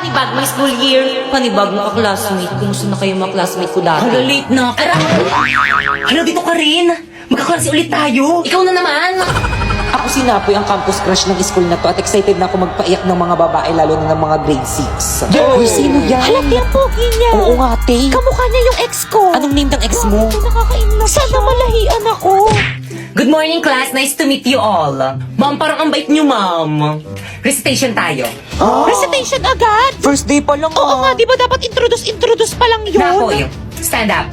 Panibag may school year. Panibag mga classmate. Kumusta na kayo mga classmate ko dati? Hala, late na. Hala, dito ka rin. Magkaklase ulit tayo. Ikaw na naman. Ako si Napoy, ang campus crush ng school na to at excited na ako magpaiyak ng mga babae lalo na ng mga grade 6. Uy, sino yan? Halati ang pogi niya. Oo nga, te. Kamukha niya yung ex ko. Anong name ng ex mo? Nakakainlove Sana malahian ako. Good morning, class. Nice to meet you all. Ma'am, parang ang bait niyo, ma'am. Recitation tayo. Recitation agad. First day pa lang Oo nga, di ba dapat introduce pa lang yun? Napoy, stand up.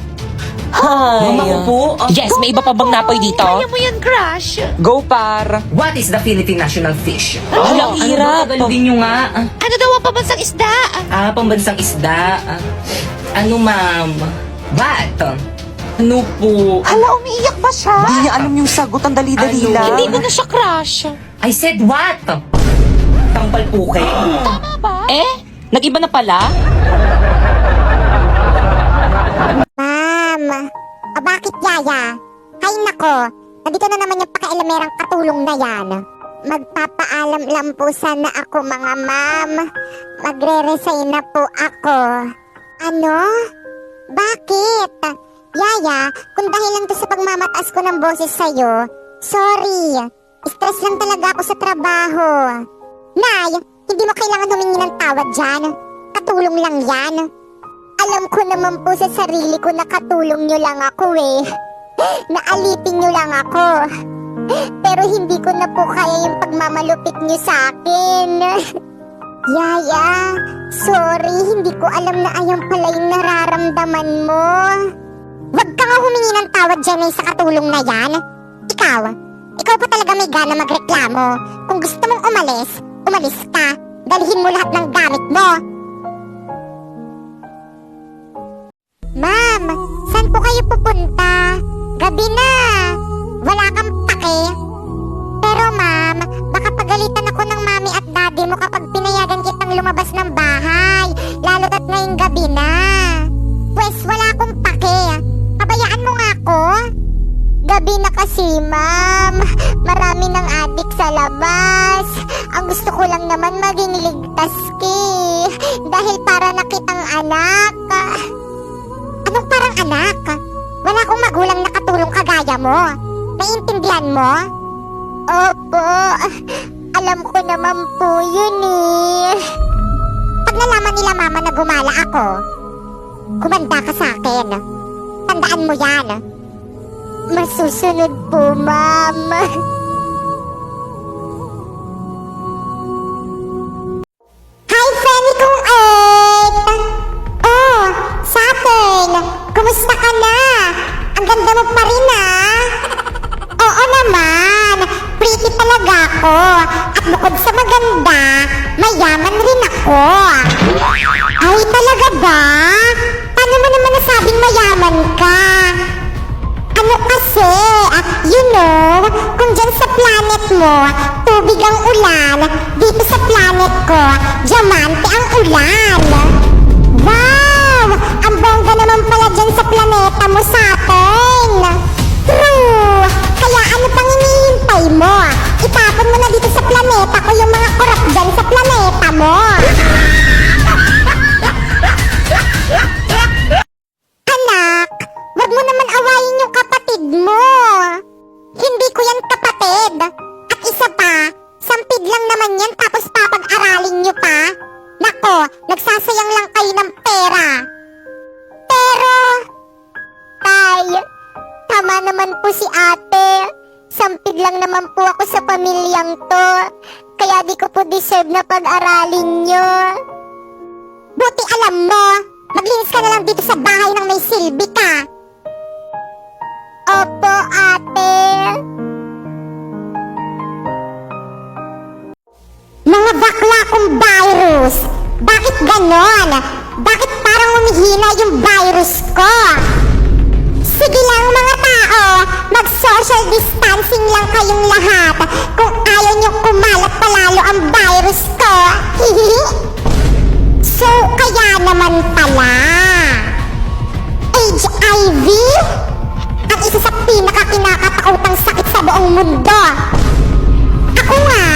Hi. Ma'am, ako po. Yes, may iba pa bang Napoy dito? Kaya mo yan, crush. Go, par. What is the Philippine national fish? Ay, ang hirap. Ano ba? Tagalogin nyo nga. Ano daw ang pambansang isda? Pambansang isda. Ano, ma'am? What? Ano po? Hala, umiiyak ba siya? Hindi niya alam yung sagot, ang dali-dali Ano? lang. Hindi ko na siya crush. I said what? Tampal po kayo. Tama ba? Nag-iba na pala? Ma'am, bakit yaya? Hay nako, nandito na naman yung pakialamerang katulong na yan. Magpapaalam lang po sana ako mga ma'am. Magre-resign na po ako. Ano? Bakit? Yaya, kung dahil lang to sa pagmamataas ko ng boses sa'yo, sorry. Stress lang talaga ako sa trabaho. Nay, hindi mo kailangan humingi ng tawad dyan. Katulong lang yan. Alam ko naman po sa sarili ko na katulong nyo lang ako eh. Naalipin nyo lang ako. Pero hindi ko na po kaya yung pagmamalupit nyo sa akin. Yaya, sorry, hindi ko alam na ayan pala yung nararamdaman mo. Huwag ka nga humingi ng tawad dyan eh sa katulong na yan. Ikaw pa talaga may gana magreklamo. Kung gusto mong umalis, umalis ka. Dalhin mo lahat ng gamit mo. Ma'am, saan po kayo pupunta? Gabi na. Wala kang pake. Pero ma'am, baka pagalitan ako ng mami at daddy mo kapag pinayagan kitang lumabas ng bahay. Lalo't at ngayong gabi na. Pwes wala akong pake. Pabayaan mo nga ako. Gabi na kasi, ma'am. Marami ng adik sa labas. Ang gusto ko lang naman maging ligtas ki. Dahil para na kitang anak. Anong parang anak? Wala akong magulang na katulong kagaya mo. Naiintindihan mo? Opo. Alam ko naman po yun eh. Pag nalaman nila mama na gumala ako, kumanda ka sa akin. Tandaan mo yan. Masusunod po, ma'am. Hi, Fanny kong Earth! Oh, Saturn! Kumusta ka na? Ang ganda mo pa rin, ah! Oo naman! Pretty talaga ako! At bukod sa maganda, mayaman rin ako! Ay, talaga ba? Paano mo naman nasabing mayaman ka? Ano kasi, you know, kung dyan sa planet mo, tubig ang ulan, dito sa planet ko, diamante ang ulan. Wow! Ang bongga naman pala dyan sa planeta mo, Saturn. True! Kaya ano pang hinihintay mo? Itapon mo na dito sa planeta ko yung mga korap dyan sa planeta mo. Anak, wag mo naman awayin yung kapatid mo. Hindi ko yan kapatid. At isa pa, sampid lang naman yan tapos papag-aralin nyo pa. Nako, nagsasayang lang kayo ng pera. Pero, tay, tama naman po si ate. Sampid lang naman po ako sa pamilyang to. Kaya di ko po deserve na pag-aralin nyo. Buti alam mo, maglinis ka na lang dito sa bahay nang may silbi ka. Opo, ate. Mga bakla kong virus! Bakit ganon? Bakit parang humihina yung virus ko? Sige lang mga tao, mag-social distancing lang kayong lahat kung ayaw nyo kumalat palalo ang virus ko. So, kaya naman pala. HIV? Ang isa sa pinakakinakatakutang sakit sa buong mundo. Ako nga,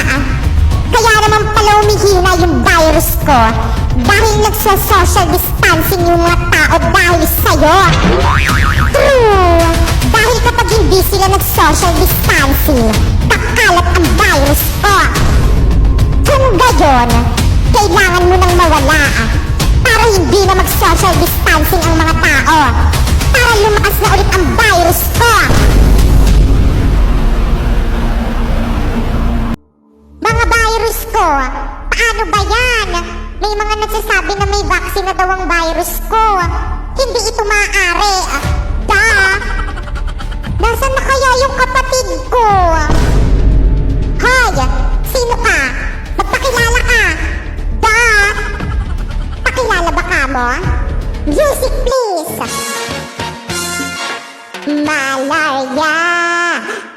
kaya naman pala humihina yung virus ko. Dahil nagsa-social distancing yung mga tao dahil sa'yo. True. Dahil kapag hindi sila nag-social distancing, kakalat ang virus ko. Kung gayon, kailangan mo nang mawala para hindi na mag-social distancing ang mga tao. Para lumakas na ulit ang virus ko. Mga virus ko, paano ba yan? May mga nagsasabi na may vaccine na daw ang virus ko. Hindi ito maaari. Nasaan na kaya yung kapatid ko? Hoy, sino ka? Magpakilala ka. Pakilala ba ka mo? Music please. Malaria.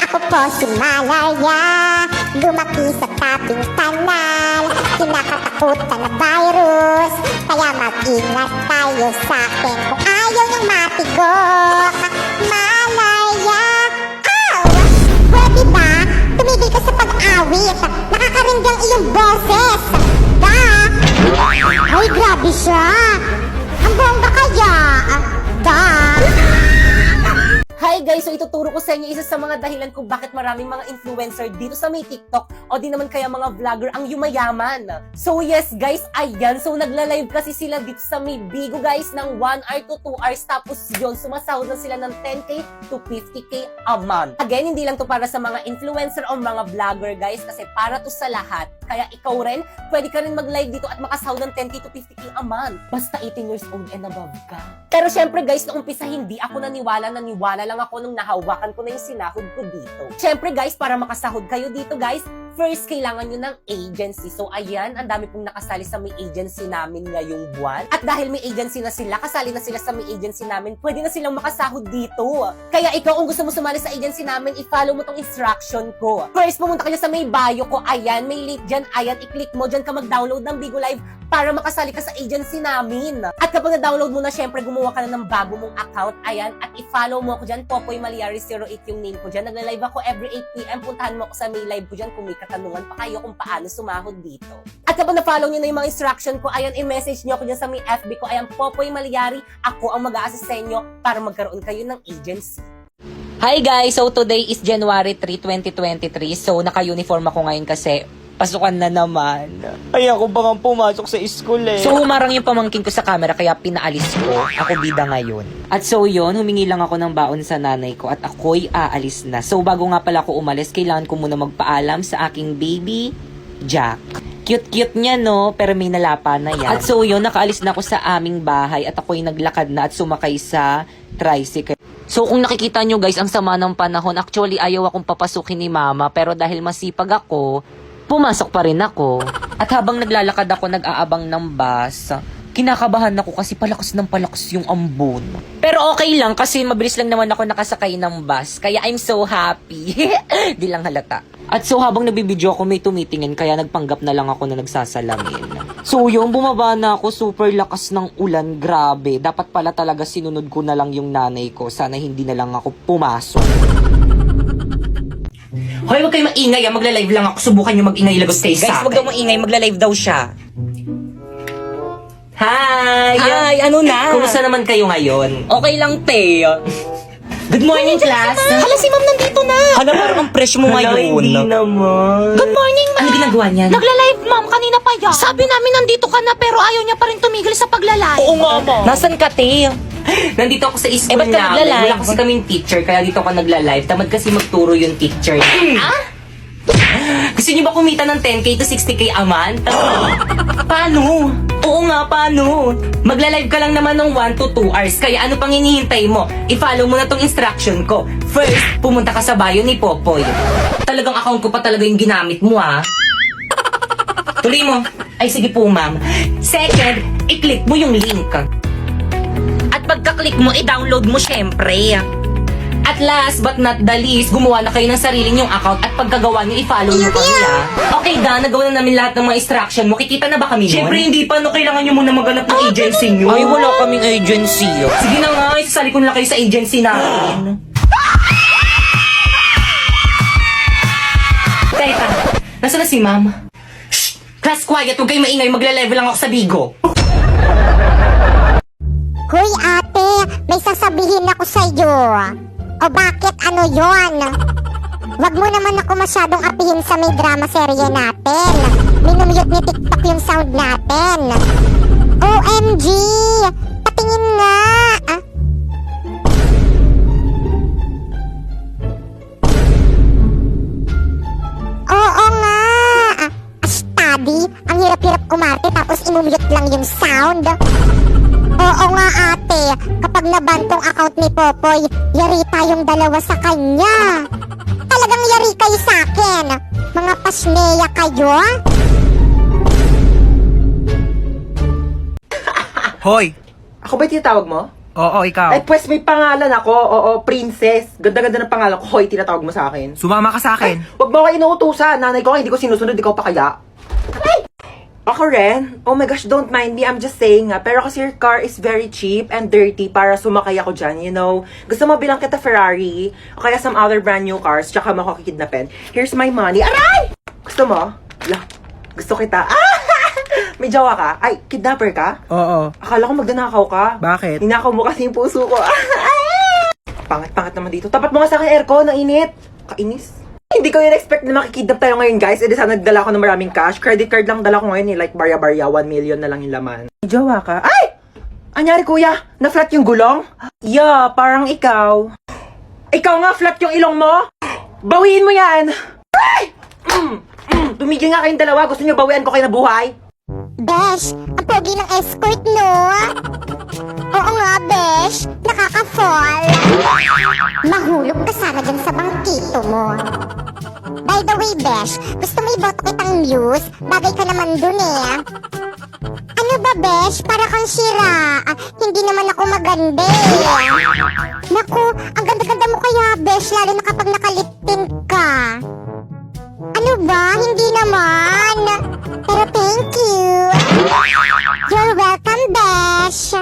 Ako po si Malaria. Lumaki sa tabing kanal. Kinakatakutan na virus. Kaya mag-ingat tayo sa akin kung ayaw niyang matigok. Malaria. Ow! Pwede ba? Tumigil ka sa pag-awit. Nakakarinig ang iyong boses. Ay, grabe siya. Ang bongga kaya. Hi guys! So ituturo ko sa inyo isa sa mga dahilan kung bakit maraming mga influencer dito sa may TikTok o di naman kaya mga vlogger ang yumayaman. So yes guys, ayan. So nagla-live kasi sila dito sa may Bigo guys ng 1 hour to 2 hours tapos yun, sumasahod na sila ng 10k to 50k a month. Again, hindi lang to para sa mga influencer o mga vlogger guys kasi para to sa lahat. Kaya ikaw rin, pwede ka rin mag-live dito at makasahod ng 10k to 50k a month. Basta 18 years old and above ka. Pero syempre guys, noong umpisa hindi ako naniwala lang ako nung nahawakan ko na yung sinahod ko dito. Syempre guys, para makasahod kayo dito guys, first kailangan nyo ng agency. So ayan, ang dami pong nakasali sa may agency namin ngayong buwan. At dahil may agency na sila, kasali na sila sa may agency namin, pwede na silang makasahod dito. Kaya ikaw kung gusto mo sumali sa agency namin, i-follow mo tong instruction ko. First, pumunta kayo sa may bio ko. Ayan, may link dyan. Ayan, i-click mo dyan ka mag-download ng Bigo Live para makasali ka sa agency namin. At kapag na-download mo na, syempre gumawa ka na ng bago mong account. Ayan, at i-follow mo ako dyan. Popoy Maliari 08 yung name ko dyan. Nagla-live ako every 8 p.m. Puntahan mo ako sa may live ko dyan kung may katanungan pa kayo kung paano sumahod dito. At kapag na-follow nyo na yung mga instruction ko, ayan, i-message nyo ako dyan sa may FB ko. Ayan, Popoy Maliari. Ako ang mag-a-assist sa inyo para magkaroon kayo ng agency. Hi guys! So today is January 3, 2023. So naka-uniform ako ngayon kasi pasukan na naman. Ay, ako pa nga pumasok sa school eh. So humarang yung pamangkin ko sa camera kaya pinaalis ko. Ako bida ngayon. At so yun, humingi lang ako ng baon sa nanay ko at ako'y aalis na. So bago nga pala ako umalis, kailangan ko muna magpaalam sa aking baby, Jack. Cute-cute niya no, pero may nalapa na yan. At so yun, nakaalis na ako sa aming bahay at ako'y naglakad na at sumakay sa tricycle. So kung nakikita nyo guys, ang sama ng panahon, actually ayaw akong papasukin ni mama, pero dahil masipag ako, pumasok pa rin ako. At habang naglalakad ako, nag-aabang ng bus, kinakabahan ako kasi palakas ng palakas yung ambon. Pero okay lang kasi mabilis lang naman ako nakasakay ng bus. Kaya I'm so happy. Di lang halata. At so habang nabibidyo ako, may tumitingin kaya nagpanggap na lang ako na nagsasalamin. So yung bumaba na ako, super lakas ng ulan, grabe. Dapat pala talaga sinunod ko na lang yung nanay ko. Sana hindi na lang ako pumasok. Hoy, huwag kayo maingay. Magla-live lang ako. Subukan nyo mag-ingay lagos kayo Guys, sa wag daw maingay, magla-live daw siya. Hi! Hi, ano na? Kumusta naman kayo ngayon? Okay lang, te. Good morning, class! Hala, si ma'am nandito na. Hala, parang ang fresh mo ngayon. Hindi naman. Good morning, ma'am. Ano ginagawa niyan? Nagla-live, ma'am. Kanina pa yan. Sabi namin nandito ka na pero ayaw niya pa rin tumigil sa pagla-live. Oo nga, ma'am. Nasan ka, te? Nandito ako sa school ba't ka namin. nagla-live? Wala kasi kaming teacher, kaya dito ako nagla-live. Tamad kasi magturo yung teacher. Gusto niyo ba kumita ng 10k to 60k a month? Paano? Oo nga, paano? Magla-live ka lang naman ng 1 to 2 hours, kaya ano pang hinihintay mo? I-follow mo na tong instruction ko. First, pumunta ka sa bio ni Popoy. Talagang account ko pa talaga yung ginamit mo, ha? Tuloy mo. Ay, sige po, ma'am. Second, i-click mo yung link. At pagka-click mo, i-download mo syempre. At last but not the least, gumawa na kayo ng sarili nyong account at pagkagawa nyo, i-follow nyo kami, ha? Okay, Dan, nagawa na namin lahat ng mga instruction mo. Kikita na ba kami nun? Siyempre, hindi pa. No, kailangan nyo muna maghanap ng agency nyo. Ay, wala kaming agency. Sige na nga, isasali ko na kayo sa agency namin. Teka, nasa na si ma'am? Shh! Press quiet, huwag kayong maingay, magle-level lang ako sa bigo. Hoy ate, may sasabihin ako sa'yo. O bakit ano yon? Wag mo naman ako masyadong apihin sa may drama serye natin. Minumute ni TikTok yung sound natin. OMG! Patingin nga! Ah? Oo nga! Study, ang hirap-hirap umarte tapos imumute lang yung sound. Oo nga ate, kapag nabantong account ni Popoy, yari tayong dalawa sa kanya. Talagang yari kayo sa akin. Mga pasneya kayo. Hoy! Ako ba yung tinatawag mo? Oo, ikaw. Ay, pues may pangalan ako. Oo, princess. Ganda-ganda ng pangalan ko. Hoy, tinatawag mo sa akin. Sumama ka sa akin. Huwag mo ako inuutusan. Nanay ko nga, hindi ko sinusunod. Ikaw pa kaya? Ay! Ako rin? Oh my gosh, don't mind me. I'm just saying nga. Pero kasi your car is very cheap and dirty para sumakay ako dyan, you know. Gusto mo bilang kita Ferrari o kaya some other brand new cars tsaka mo ako kidnapin. Here's my money. Aray! Gusto mo? La, gusto kita. Ah! May jowa ka? Ay, kidnapper ka? Oo. Akala ko magdanakaw ka. Bakit? Ninakaw mo kasi yung puso ko. Pangit-pangit naman dito. Tapat mo nga sa akin aircon, ang init. Kainis. Hindi ko in-expect na makikidnap tayo ngayon, guys. E di sana nagdala ko ng maraming cash. Credit card lang dala ko ngayon, Like, barya-barya, 1 million na lang yung laman. May jowa ka? Ay! Anyari, kuya? Na-flat yung gulong? Yeah, parang ikaw. Ikaw nga, flat yung ilong mo? Bawiin mo yan! Ay! Tumigil nga kayong dalawa. Gusto niyo bawian ko kayo na buhay? Besh, ang pogi ng escort, no? Oo nga, Besh. Nakaka-fall. Mahulog ka sana dyan sa bangkito mo. By the way, Besh, gusto mo iboto kitang muse? Bagay ka naman dun eh. Ano ba, Besh? Para kang sira. Hindi naman ako maganda eh. Naku, ang ganda-ganda mo kaya, Besh, lalo na kapag nakaliptin ka. Ano ba? Hindi naman. Pero thank you. You're welcome, Besh.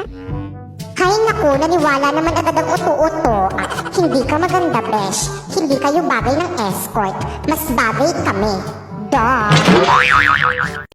Hay naku, naniwala naman agad ang uto-uto. Hindi ka maganda, Besh. Hindi kayo bagay ng escort. Mas bagay kami. Duh.